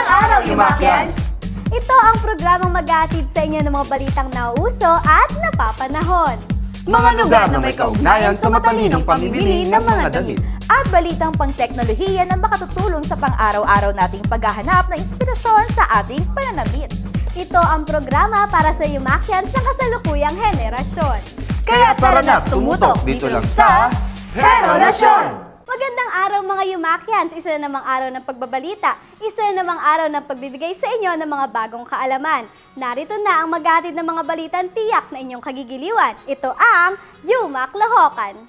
araw, Yumakyans! Ito ang programang mag-aatid sa inyo ng mga balitang nauuso at napapanahon. Mga lugar na may kaugnayan sa matalinong pamimili ng mga damit. At balitang pang-teknolohiya na makatutulong sa pang-araw-araw nating paghahanap ng inspirasyon sa ating pananamit. Ito ang programa para sa Yumakyans ng kasalukuyang henerasyon. Kaya tara na, tumutok dito lang sa Heronasyon! Magandang araw mga Yumakyans! Isa na namang araw ng pagbabalita, isa na namang araw ng pagbibigay sa inyo ng mga bagong kaalaman. Narito na ang maghatid ng mga balitang tiyak na inyong kagigiliwan. Ito ang Yumaklohokan!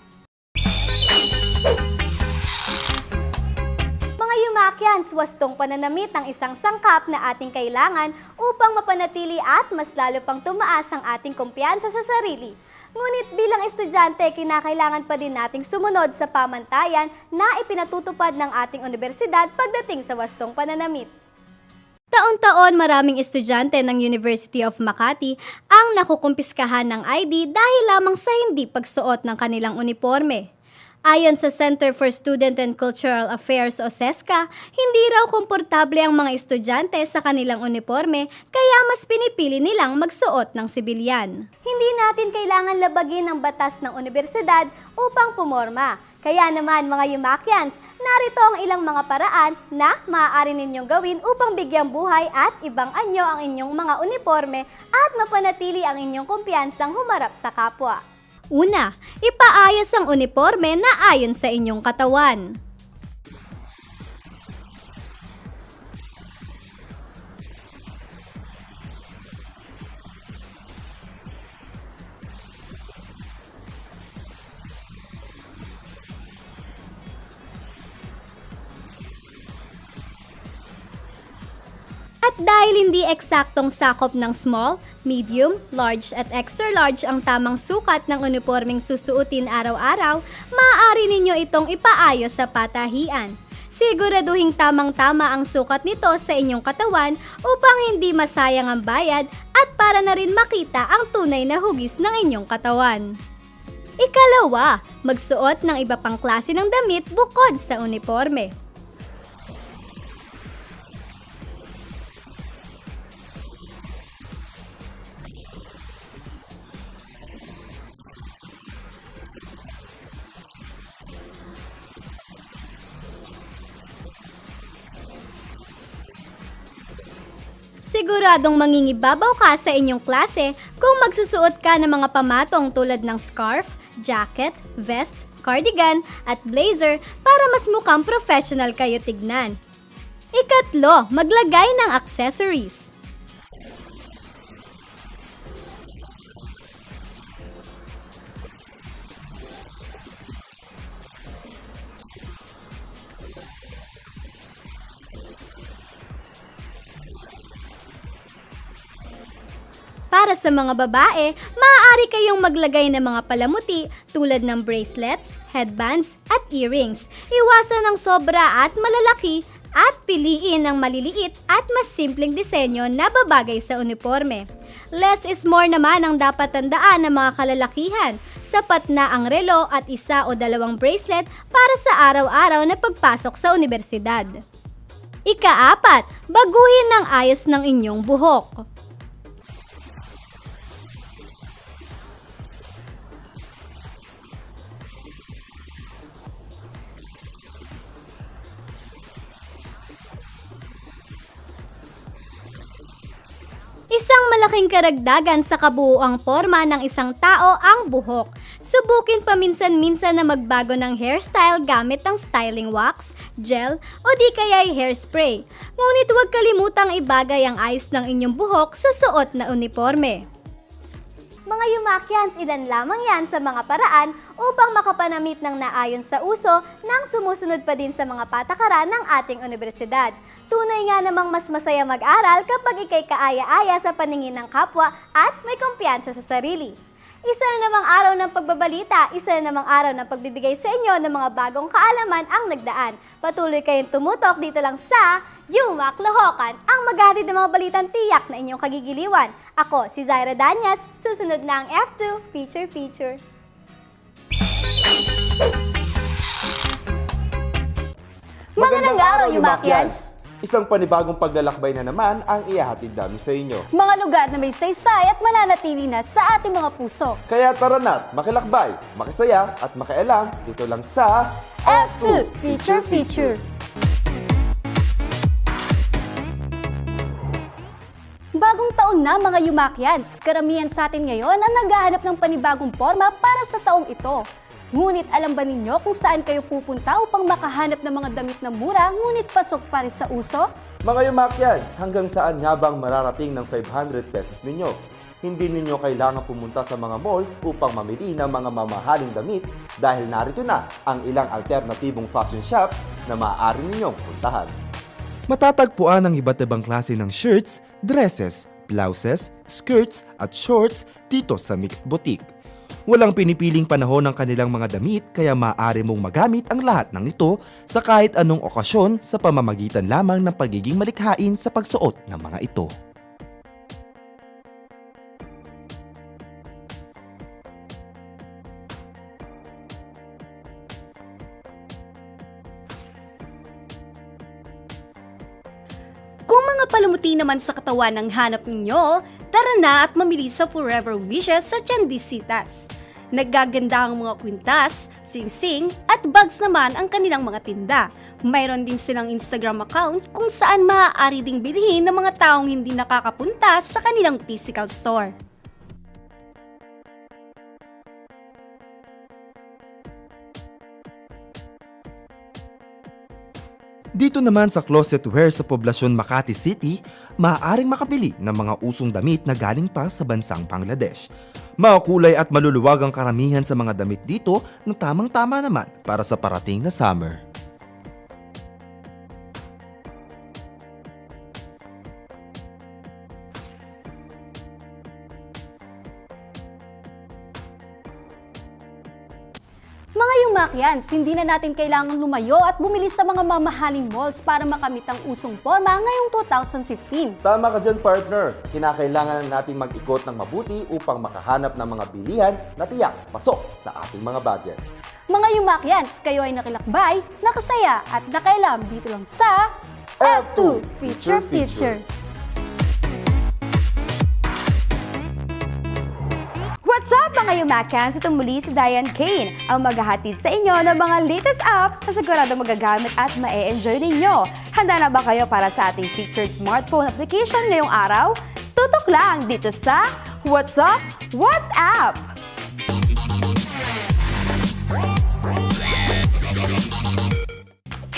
Mga Yumakyans, wastong pananamit ang isang sangkap na ating kailangan upang mapanatili at mas lalo pang tumaas ang ating kumpiyansa sa sarili. Ngunit bilang estudyante, kinakailangan pa din nating sumunod sa pamantayan na ipinatutupad ng ating universidad pagdating sa wastong pananamit. Taon-taon maraming estudyante ng University of Makati ang nakukumpiskahan ng ID dahil lamang sa hindi pagsuot ng kanilang uniforme. Ayon sa Center for Student and Cultural Affairs o CESCA, hindi raw komportable ang mga estudyante sa kanilang uniforme kaya mas pinipili nilang magsuot ng sibilyan. Hindi natin kailangan labagin ang batas ng universidad upang pumorma. Kaya naman mga Yumakyans, narito ang ilang mga paraan na maaari ninyong gawin upang bigyang buhay at ibang anyo ang inyong mga uniforme at mapanatili ang inyong kumpiyansang humarap sa kapwa. Una, ipaayos ang uniforme na ayon sa inyong katawan. At dahil hindi eksaktong sakop ng small, medium, large at extra large ang tamang sukat ng uniformeng susuotin araw-araw, maaari ninyo itong ipaayos sa patahian. Siguraduhing tamang-tama ang sukat nito sa inyong katawan upang hindi masayang ang bayad at para na rin makita ang tunay na hugis ng inyong katawan. Ikalawa, magsuot ng iba pang klase ng damit bukod sa uniforme. Siguradong mangingibabaw ka sa inyong klase kung magsusuot ka ng mga pamatong tulad ng scarf, jacket, vest, cardigan at blazer para mas mukhang professional kayo tignan. Ikatlo, maglagay ng accessories. Para sa mga babae, maaari kayong maglagay ng mga palamuti tulad ng bracelets, headbands at earrings. Iwasan ng sobra at malalaki at piliin ang maliliit at mas simpleng disenyo na babagay sa uniforme. Less is more naman ang dapat tandaan ng mga kalalakihan. Sapat na ang relo at isa o dalawang bracelet para sa araw-araw na pagpasok sa universidad. Ikaapat, baguhin ng ayos ng inyong buhok. Isang malaking karagdagan sa kabuuang forma ng isang tao ang buhok. Subukin paminsan-minsan na magbago ng hairstyle gamit ang styling wax, gel o di kaya'y hairspray. Ngunit huwag kalimutang ibagay ang ayos ng inyong buhok sa suot na uniforme. Mga Yumakyans, ilan lamang yan sa mga paraan upang makapanamit ng naayon sa uso nang sumusunod pa din sa mga patakaran ng ating universidad. Tunay nga namang mas masaya mag-aral kapag ikay kaaya-aya sa paningin ng kapwa at may kumpiyansa sa sarili. Isa na namang araw ng pagbabalita, isa na namang araw ng pagbibigay sa inyo ng mga bagong kaalaman ang nagdaan. Patuloy kayong tumutok dito lang sa Yumaklohokan, ang maghatid ng mga balitang tiyak na inyong kagigiliwan. Ako, si Zaira Danyas, susunod na ang F2 Feature. Magandang araw, Yumakyans! Isang panibagong paglalakbay na naman ang ihahatid namin sa inyo. Mga lugar na may saysay at mananatili na sa ating mga puso. Kaya tara na't makilakbay, makisaya at makialam dito lang sa F2 Feature. Bagong taon na mga Yumakyans, karamihan sa atin ngayon ang naghahanap ng panibagong forma para sa taong ito. Ngunit alam ba ninyo kung saan kayo pupunta upang makahanap ng mga damit na mura ngunit pasok pa rin sa uso? mga Yumakyans, hanggang saan nga bang mararating ng 500 pesos ninyo? Hindi ninyo kailangan pumunta sa mga malls upang mamili ng mga mamahaling damit dahil narito na ang ilang alternatibong fashion shops na maaari ninyong puntahan. Matatagpuan ang iba't ibang klase ng shirts, dresses, blouses, skirts at shorts dito sa Mixed Boutique. Walang pinipiling panahon ng kanilang mga damit kaya maaari mong magamit ang lahat ng ito sa kahit anong okasyon sa pamamagitan lamang ng pagiging malikhain sa pagsuot ng mga ito. Kung mga palamuti naman sa katawan ang hanap ninyo, tara na at mamili sa Forever Wishes sa Chandisitas. Naggaganda ang mga kwintas, singsing at bags naman ang kanilang mga tinda. Mayroon din silang Instagram account kung saan maaari ding bilhin ng mga taong hindi nakakapunta sa kanilang physical store. Dito naman sa Closet Wear sa poblasyon Makati City, maaaring makabili ng mga usong damit na galing pa sa bansang Bangladesh. Makulay at maluluwag ang karamihan sa mga damit dito na tamang-tama naman para sa parating na summer. Mga Yumakyans, hindi na natin kailangang lumayo at bumili sa mga mamahaling malls para makamit ang usong forma ngayong 2015. Tama ka dyan, partner. Kinakailangan nating mag-ikot ng mabuti upang makahanap ng mga bilihan na tiyak pasok sa ating mga budget. Mga Yumakyans, kayo ay nakilakbay, nakasaya at nakailam dito lang sa F2 Feature. What's up mga Yumakyans? Ito muli si Diane Kane, ang maghahatid sa inyo ng mga latest apps na sigurado magagamit at ma-enjoy ninyo. Handa na ba kayo para sa ating featured smartphone application ngayong araw? Tutok lang dito sa What's Up? What's App?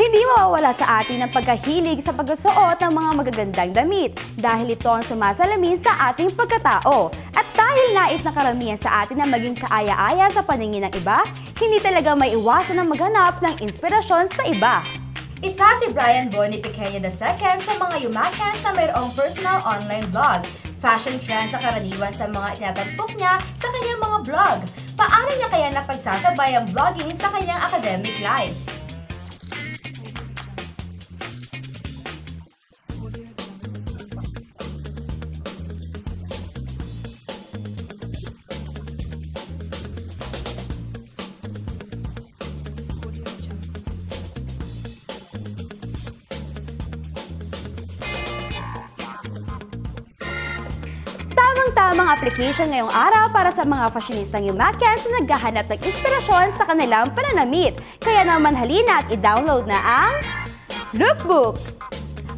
Hindi mawawala sa atin ang pagkahilig sa pagsusuot ng mga magagandang damit dahil ito ang sumasalamin sa ating pagkatao. At dahil nais na karamihan sa atin na maging kaaya-aya sa paningin ng iba, hindi talaga may iwasan na maghanap ng inspirasyon sa iba. Isa si Brian Bonnie Pequeña II sa mga Yumakyans na mayroong personal online blog. Fashion trends sa karaniwan sa mga itinatampok niya sa kanyang mga blog. Paano niya kaya napagsasabay ang vlogging sa kanyang academic life? Tamang application ngayong araw para sa mga fashionistang Yumakyans na naghahanap ng inspirasyon sa kanilang pananamit. Kaya naman halina at i-download na ang Lookbook.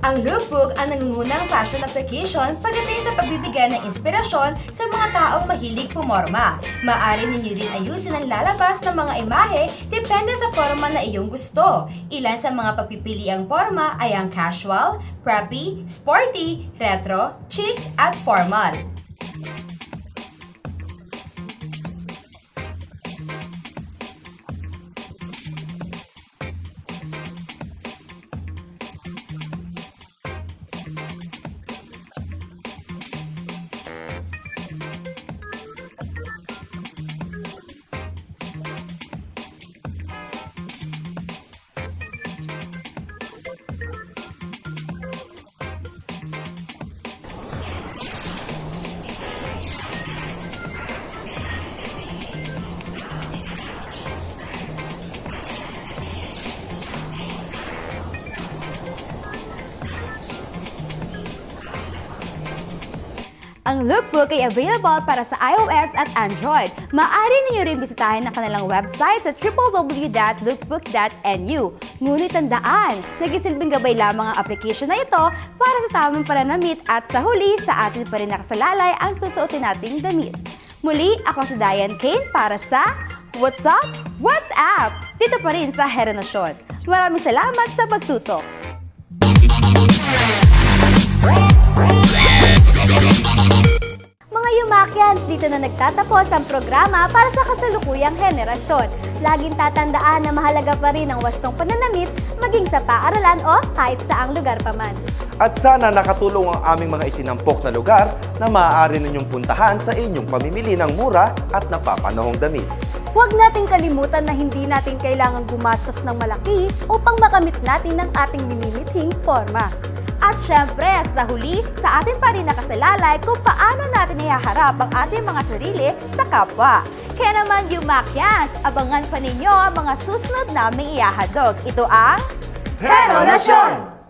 Ang Lookbook ang nangungunang fashion application pagdating sa pagbibigay ng inspirasyon sa mga taong mahilig pumorma. Maaari ninyo rin ayusin ang lalabas ng mga imahe depende sa forma na iyong gusto. Ilan sa mga pagpipiliang forma ay ang casual, preppy, sporty, retro, chic at formal. Ang lookbook ay available para sa iOS at Android. Maaari ninyo rin bisitahin ang kanilang website sa www.lookbook.nu. Ngunit tandaan, nagsisilbing gabay lamang ang application na ito para sa tamang pananamit at sa huli sa atin pa rin nakasalalay ang susuotin nating damit. Muli, ako si Diane Kane para sa What's Up? What's Up? Dito pa rin sa Herenasyon. Maraming salamat sa pagtutok. Mga Yumakyans, dito na nagtatapos ang programa para sa kasalukuyang henerasyon. Laging tatandaan na mahalaga pa rin ang wastong pananamit, maging sa paaralan o kahit saang lugar pa man. At sana nakatulong ang aming mga itinampok na lugar na maaari ninyong puntahan sa inyong pamimili ng mura at napapanahong damit. Huwag nating kalimutan na hindi natin kailangang gumastos ng malaki upang makamit natin ang ating minimithing forma. At syempre, sa huli, sa atin pa rin nakasalalay kung paano natin ihaharap ang ating mga sarili sa kapwa. Kaya naman, Yumakyans, abangan pa ninyo ang mga susunod naming iahadog. Ito ang Herenasyon!